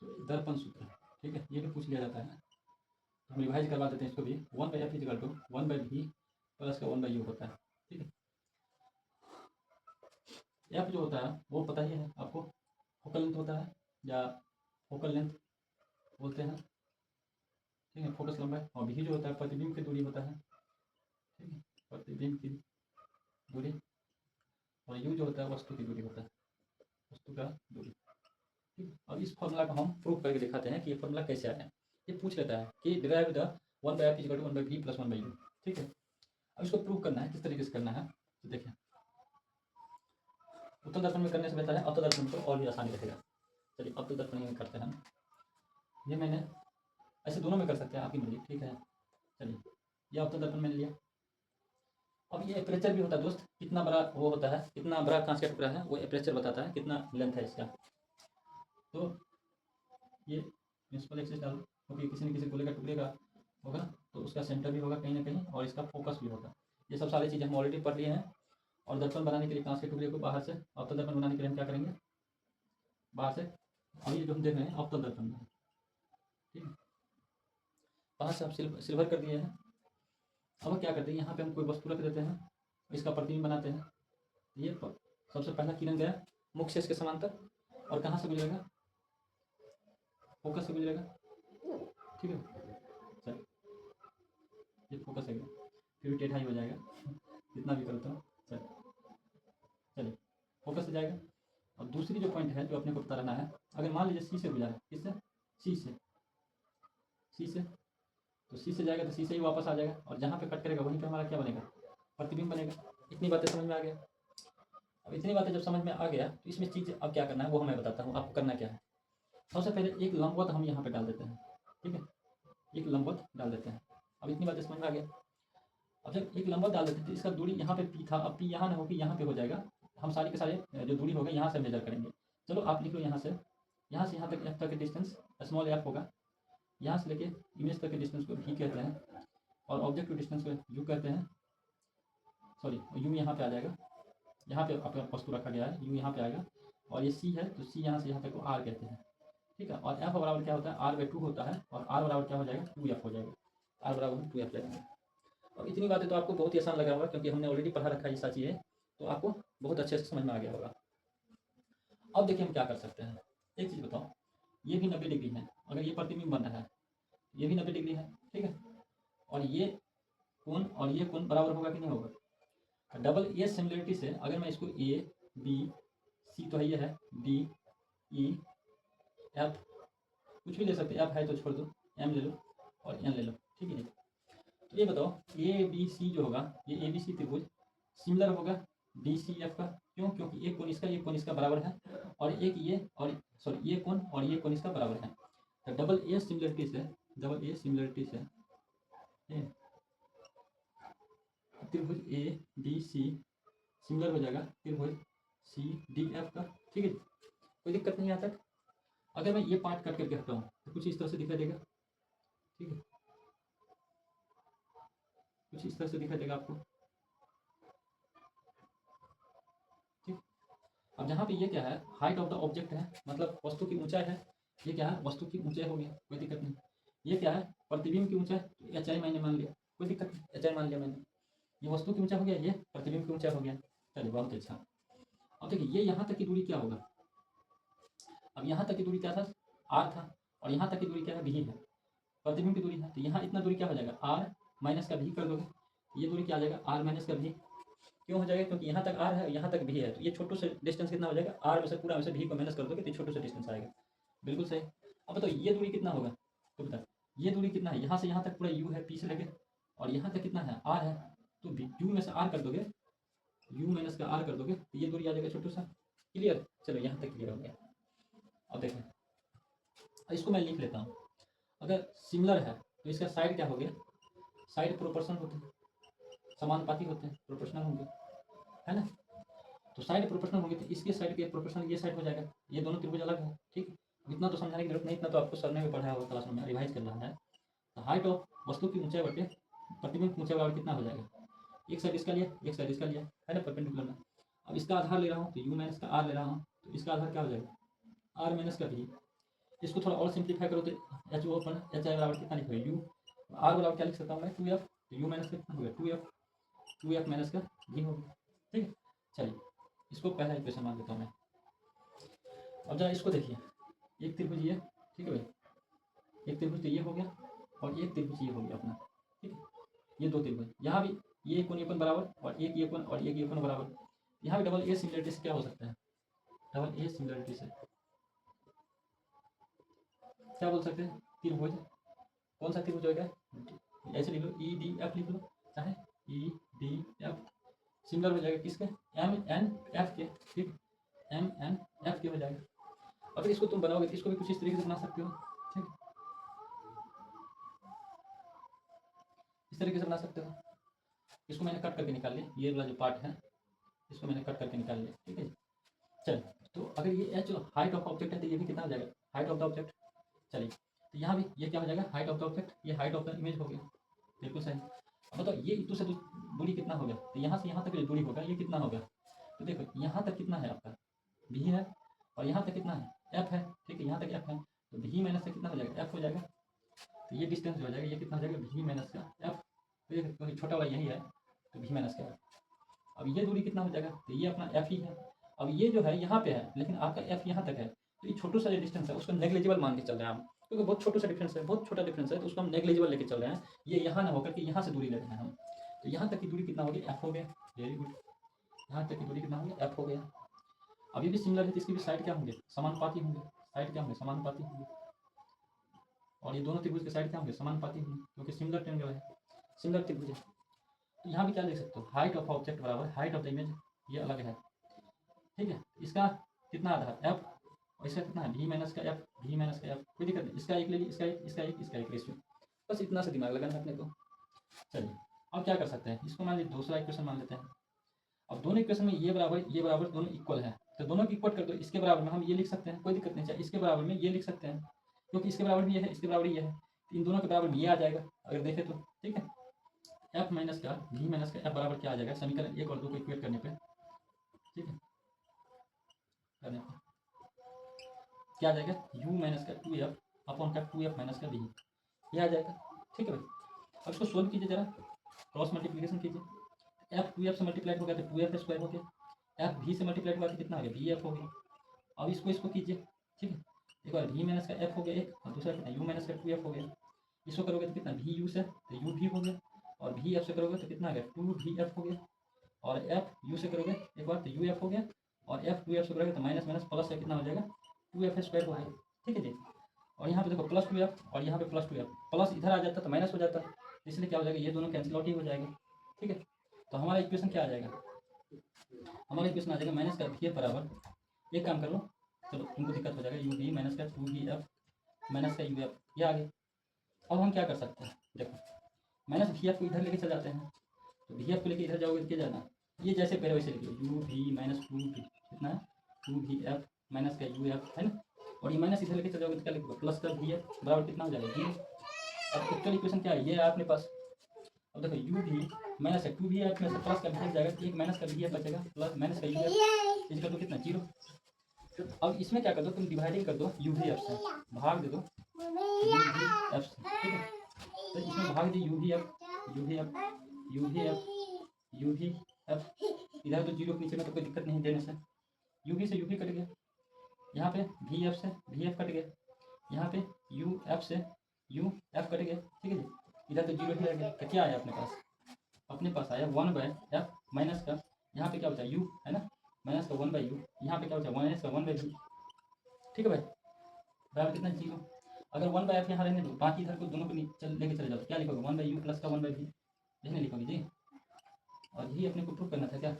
तो दर्पण सूत्र, ठीक है, ये भी पूछ लिया जाता है। तो हम रिवाइज करवा देते हैं इसको भी। 1/f is equal to 1/v plus का 1/u होता है, ठीक है। एफ जो होता है वो पता ही है आपको, फोकल लेंथ होता है या फोकल लेंथ बोलते हैं, ठीक है, फोकस लंबाई। और भी जो होता है प्रतिबिंब की दूरी होता है, ठीक है, प्रतिबिंब की दूरी। और यू जो होता है वस्तु की दूरी होता है, वस्तु का दूरी, ठीक है। अब इस फॉर्मूला को हम प्रूव करके दिखाते हैं कि ये फॉर्मूला कैसे आया है। ये पूछ लेता है कि derive the 1/f is equal to 1/v plus 1/u, ठीक है। अब इसको प्रूव करना है, किस तरीके से करना है तो देखिए। उत्तल दर्पण में करने से बेहतर है अवतल दर्पण पर, और भी आसानी रहेगा। चलिए अवतल दर्पण में करते हैं हम। ये मैंने ऐसे दोनों में कर सकते हैं, आपकी मर्जी, ठीक है। चलिए ये अवतल दर्पण मैंने लिया। अब ये एपरेचर भी होता है दोस्त, कितना बड़ा वो होता है, कितना बड़ा कांच का टुकड़ा है वो एपरेचर बताता है, कितना लेंथ है इसका। तो ये प्रिंसिपल एक्सिस डालो, क्योंकि किसी न किसी गोले का टुकड़े का होगा तो उसका सेंटर भी होगा कहीं ना कहीं, और इसका फोकस भी होगा। ये सब सारी चीज़ें हम ऑलरेडी पढ़ लिए हैं। और दर्पण बनाने के लिए कांच के टुकड़े को बाहर से, अवतल दर्पण बनाने के लिए हम क्या करेंगे, बाहर से। अब ये जो हम देख रहे हैं अवतल दर्पण में, ठीक है, बाहर से हम सिल्वर कर दिए हैं। अब क्या करते हैं, यहाँ पे हम कोई वस्तु रख देते हैं, इसका प्रतिबिंब बनाते हैं। ये सबसे पहला किरण गया मुख्य से इसके समांतर, और कहाँ से गुजरेगा, फोकस से गुजरेगा, ठीक है। चलिए ये फोकस है, फिर भी टेढ़ा ही हो जाएगा जितना भी करता हूँ। चलिए फोकस से जाएगा। और दूसरी जो पॉइंट है जो अपने को पता रहना है, अगर मान लीजिए सी से गुजरा, किससे, सी से, सी से, तो सी से जाएगा तो सी से ही वापस आ जाएगा, और जहाँ पे कट करेगा वहीं पे हमारा क्या बनेगा, प्रतिबिंब बनेगा। इतनी बातें समझ में आ गया। अब इतनी बातें जब समझ में आ गया तो इसमें चीज़ अब क्या करना है वो मैं बताता हूँ आपको करना क्या है। सबसे पहले एक लंबवत हम यहाँ पे डाल देते हैं, ठीक है, एक लंबवत डाल देते हैं। अब इतनी बातें समझ में आ गया। अब जब एक लंबवत डाल देते हैं तो इसका दूरी यहाँ पे पी था, अब पी यहाँ ना होगी, यहाँ पे हो जाएगा। हम सारे के सारे जो दूरी होगा यहाँ से मेजर करेंगे। चलो आप लिख लो यहाँ से यहाँ तक एफ तक के डिस्टेंस स्मॉल एफ होगा। यहाँ से लेके इमेज तक के डिस्टेंस को भी कहते हैं, और ऑब्जेक्ट के डिस्टेंस को यू कहते हैं। सॉरी यू यहाँ पे आ जाएगा, यहाँ पे आपका वस्तु रखा गया है, यू यहाँ पे आएगा। और ये सी है तो सी यहाँ से यहाँ तक को आर कहते हैं, ठीक है। और एफ बराबर क्या होता है, r/2 होता है, और r बराबर क्या हो जाएगा, 2f हो जाएगा, r बराबर 2f जाएगा। अब इतनी बातें तो आपको बहुत ही आसान लगा होगा, क्योंकि हमने ऑलरेडी पढ़ा रखा है ये सारी चीज़ें, तो आपको बहुत अच्छे से समझ में आ गया होगा। अब देखिए हम क्या कर सकते हैं। एक चीज़ बताओ, ये भी 90 डिग्री है, अगर ये प्रतिबिंब बन रहा है ये भी 90 डिग्री है, ठीक है। और ये कोण और ये कोण बराबर होगा कि नहीं होगा। डबल ए सिमिलरिटी से अगर मैं इसको ए बी सी तो ये है, डी ई एफ, कुछ भी ले सकते हैं, एफ है तो छोड़ दो, एम ले लो और एन ले लो, ठीक है जी। तो ये बताओ ए बी सी जो होगा, ये ए बी सी त्रिभुज सिमिलर होगा डी सी एफ का, क्यों, क्योंकि एक कोण इसका बराबर है, और एक ये और सॉरी ये कोण और ये कोण इसका बराबर है। तो डबल ए सिमिलरिटी से त्रिभुज ए बी सी सिमिलर हो जाएगा त्रिभुज सी डी एफ का, ठीक है। कोई दिक्कत नहीं आता। अगर मैं ये पार्ट कट करके हटाऊँ तो कुछ इस तरह से दिखाई देगा, ठीक है, कुछ इस तरह से दिखाई देगा आपको, ठीक। अब जहाँ पे ये क्या है, हाइट ऑफ द ऑब्जेक्ट है, मतलब वस्तु की ऊंचाई है। ये क्या है, वस्तु की ऊंचाई हो गया, कोई दिक्कत नहीं। ये क्या है, प्रतिबिंब की ऊंचाई, तो एच आई मैंने मान लिया, कोई दिक्कत नहीं, एच आई मान लिया मैंने। ये वस्तु की ऊंचाई हो गया, ये प्रतिबिंब की ऊंचाई हो गया। चलिए बहुत अच्छा। अब देखिए ये यहाँ तक की दूरी क्या होगा, अब यहाँ तक की दूरी क्या था, आर था, और यहाँ तक की दूरी क्या है, भी है, प्रतिबिंब की दूरी है। तो यहाँ इतना दूरी क्या हो जाएगा, आर माइनस का भी कर दोगे, ये दूरी क्या आ जाएगा, आर माइनस का भी। क्यों हो जाएगा, क्योंकि यहाँ तक आर है यहाँ तक भी है, तो ये छोटू से डिस्टेंस कितना हो जाएगा, आर में से पूरा में से भी को माइनस कर दोगे तो छोटू से डिस्टेंस आएगा, बिल्कुल सही। अब बताओ ये दूरी कितना होगा, तो बता ये दूरी कितना है, यहाँ से यहाँ तक पूरा यू है पी से लेके, और यहाँ तक कितना है, आर है, तो यू में से आर कर दोगे, यू माइनस का आर कर दोगे तो ये दूरी आ जाएगा छोटू सा। क्लियर, चलो यहाँ तक क्लियर हो गया। अब देखें इसको मैं लिख लेता हूँ। अगर सिमिलर है तो इसका साइड क्या हो गया, साइड प्रोपोर्शन होते हैं, समानुपाती होते हैं, प्रोपोर्शनल होंगे, है ना। तो साइड प्रोपोर्शनल होंगे तो इसके साइड के प्रोपोर्शनल ये साइड हो जाएगा, ये दोनों त्रिभुज अलग है, ठीक। इतना तो समझाने की जरूरत नहीं, इतना तो आपको सर ने भी पढ़ाया होगा क्लास में, रिवाइज करना है। तो हाइट ऑफ वस्तु की ऊंचाई बटे प्रतिबिंब की ऊंचाई बराबर कितना हो जाएगा, एक साइड इसका लिया एक साइड इसका लिया, है ना, परपेंडिकुलर में। अब इसका आधार ले रहा हूँ तो यू माइनस का आर ले रहा हूँ, तो इसका आधार क्या हो जाएगा, आर माइनस का भी। इसको थोड़ा और सिंप्लीफाई करो तो एच ओपन एच आई बराबर कितना लिखोगे यू, आर बराबर क्या लिख सकता हूँ मैं 2f, तो यू माइनस का कितना हो गया 2f माइनस का जी हो गया। ठीक है, चलिए इसको पहला इक्वेशन मान लेता हूँ मैं। अब जरा इसको देखिए, एक त्रिभुज ये, ठीक है भाई, एक त्रिभुज तो ये हो गया और एक त्रिभुज ये हो गया अपना। ठीक है, ये दो त्रिभुज, यहाँ भी ये कोण ये कोण बराबर और एक ये कोण और एक ये कोण बराबर। यहाँ भी डबल ए सिमिलरिटी से क्या हो सकता है, डबल ए सिमिलरिटी से क्या बोल सकते हैं, त्रिभुज, कौन सा त्रिभुज होगा, ऐसे लिख लो ई डी एफ लिख लो, चाहे ई डी एफ सिमिलर हो जाएगा किसके, एम एन एफ के। ठीक, एम एन एफ के हो जाएगा। अगर इसको तुम बनाओगे तो इसको भी कुछ इस तरीके से बना सकते हो। ठीक, इस तरीके से बना सकते हो। इसको मैंने कट करके निकाल लिया, ये वाला जो पार्ट है इसको मैंने कट करके निकाल लिया। ठीक है, चल तो अगर ये एच हाइट ऑफ ऑब्जेक्ट है तो ये भी कितना हो जाएगा, हाइट ऑफ द ऑब्जेक्ट। चलिए तो यहाँ भी ये क्या हो जाएगा, हाइट ऑफ द ऑब्जेक्ट, ये हाइट ऑफ द इमेज हो गया। बिल्कुल सही। अब बताओ ये इतू से दूरी कितना हो गया, तो यहाँ से यहाँ तक जो दूरी होगा ये कितना होगा, तो देखो यहाँ तक कितना है आपका भी है और यहाँ तक कितना है एफ है। ठीक है, यहाँ तक एफ है तो भी माइनस से कितना हो जाएगा एफ हो जाएगा। तो ये डिस्टेंस जो हो जाएगा ये कितना हो जाएगा भी माइनस का एफ, तो ये क्योंकि छोटा वाला यही है तो भी माइनस का एफ। अब ये दूरी कितना हो जाएगा, तो ये अपना एफ ही है। अब ये जो है यहाँ पे है लेकिन आपका एफ यहाँ तक है, तो ये छोटा सा जो डिस्टेंस है उसको नेग्लिजिबल मान के चल रहे हैं हम, क्योंकि बहुत छोटा सा डिफरेंस है, बहुत छोटा डिफरेंस है तो उसको हम नेग्लिजिबल लेके चल रहे हैं। ये यहाँ ना होकर के यहाँ से दूरी ले रहे हैं हम, तो यहाँ तक की दूरी कितना हो गया एफ हो गया। वेरी गुड, यहाँ तक की दूरी कितना हो गया एफ हो गया। अब ये भी सिमिलर है तो इसकी भी साइड क्या होंगे, समानुपाती होंगे। साइड क्या होंगे, समानुपाती होंगे। और ये दोनों त्रिभुज के साइड क्या होंगे, समानुपाती होंगे, क्योंकि सिमिलर ट्रायंगल है, सिमिलर त्रिभुज है। तो यहाँ भी क्या लिख सकते हो, हाइट ऑफ ऑब्जेक्ट बराबर हाइट ऑफ द इमेज, ये अलग है। ठीक है, इसका कितना आधा एफ और इसका कितना है भी माइनस का एफ, भी माइनस का एफ, कोई दिक्कत नहीं, इसका एक ले लीजिए, इसका एक, इसका एक, इसका एक रेशियो, बस इतना सा दिमाग लगाना है अपने को। चलिए अब क्या कर सकते हैं, इसको मान लीजिए दूसरा इक्वेशन मान लेते हैं। अब दोनों इक्वेशन में ये बराबर दोनों इक्वल है, तो दोनों की इक्वल कर दो। इसके बराबर में हम ये लिख सकते हैं, कोई दिक्कत नहीं, चाहे इसके बराबर में ये लिख सकते हैं क्योंकि इसके बराबर भी ये है, इसके बराबर ये है, तो इन दोनों के बराबर में ये आ जाएगा अगर देखें तो। ठीक है, एफ माइनस का भी माइनस का एफ बराबर क्या आ जाएगा, समीकरण एक और दो को इक्वेट करने पे। ठीक है, करने पे क्या आ जाएगा, यू माइनस का 2f अपॉन का 2f माइनस का v, ये आ जाएगा। ठीक है भाई, अब इसको सोल्व कीजिए जरा, क्रॉस मल्टीप्लिकेशन कीजिए। एफ 2f से मल्टीप्लाइड हो गया तो 2f स्क्वायर हो गया, एफ भी से मल्टीप्लाइड हुआ तो कितना हो गया vf हो गया। अब इसको कीजिए। ठीक है, एक बार v माइनस का f हो गया एक, और दूसरा कितना u माइनस का 2f हो गया। इसको करोगे तो कितना भी u से तो u भी हो गया, और भी एफ से करोगे तो कितना आ गया 2vf हो गया, और एफ यू से करोगे एक बार तो uf हो गया, और एफ 2f से करोगे तो माइनस माइनस प्लस से कितना हो जाएगा 2f स्क्वायर हो गया। ठीक है जी, और यहाँ पे देखो प्लस 2f और यहाँ पे प्लस 2f, प्लस इधर आ जाता तो माइनस हो जाता, इसलिए क्या हो जाएगा ये दोनों कैंसिल आउट ही हो जाएगा। ठीक है, तो हमारा इक्वेशन क्या आ जाएगा, हमारा इक्वेशन आ जाएगा माइनस का वी बराबर, एक काम कर लो, चलो तुमको दिक्कत हो जाएगा यू वी माइनस का 2vf माइनस का यू एफ, ये आ गया। अब हम क्या कर सकते हैं, देखो माइनस वी एफ को इधर लेके चल जाते हैं, तो वी एफ को लेके इधर जाओगे तो क्या जाना, ये जैसे पहले वैसे लिखिए यू वी माइनस 2v कितना है 2vf माइनस का यू एफ है ना, और ये माइनस इधर लेके चल जाओगे तो क्या लिखोगे प्लस का वी एफ बराबर कितना हो जाएगा 0। अब एक्चुअल इक्वेशन क्या है, ये है अपने पास। अब देखो यू वी माइनस है 2vf में से प्लस का वी जाएगा, एक माइनस का वी बचेगा प्लस माइनस का यू एफ इज तो कितना 0। अब इसमें क्या कर दो तुम, डिवाइडिंग कर दो यू वी एफ से, भाग दे दो यू वी एफ से। ठीक है, तो इसमें भाग दी U V F U V F U V F U V F, इधर तो 0 के नीचे में तो कोई दिक्कत नहीं देने से, यू वी से यू वी कट गया, यहाँ पे वी एफ से वी एफ कट गया, यहाँ पे यू एफ से यू एफ कट गया। ठीक है जी, इधर तो 0 ही रह गया, तो क्या आया अपने पास, अपने पास आया 1/f माइनस का, यहाँ पे क्या होता है यू है ना, माइनस का 1/u, यहाँ पे क्या होता है माइनस का 1/v। ठीक है भाई, बराबर कितना 0। अगर 1/f यहाँ रहने दो, बाकी इधर को दोनों को लेके चले जाओ, क्या लिखोगे 1/u प्लस का 1/v, यही लिखोगे जी, और यही अपने को प्रूव करना था क्या।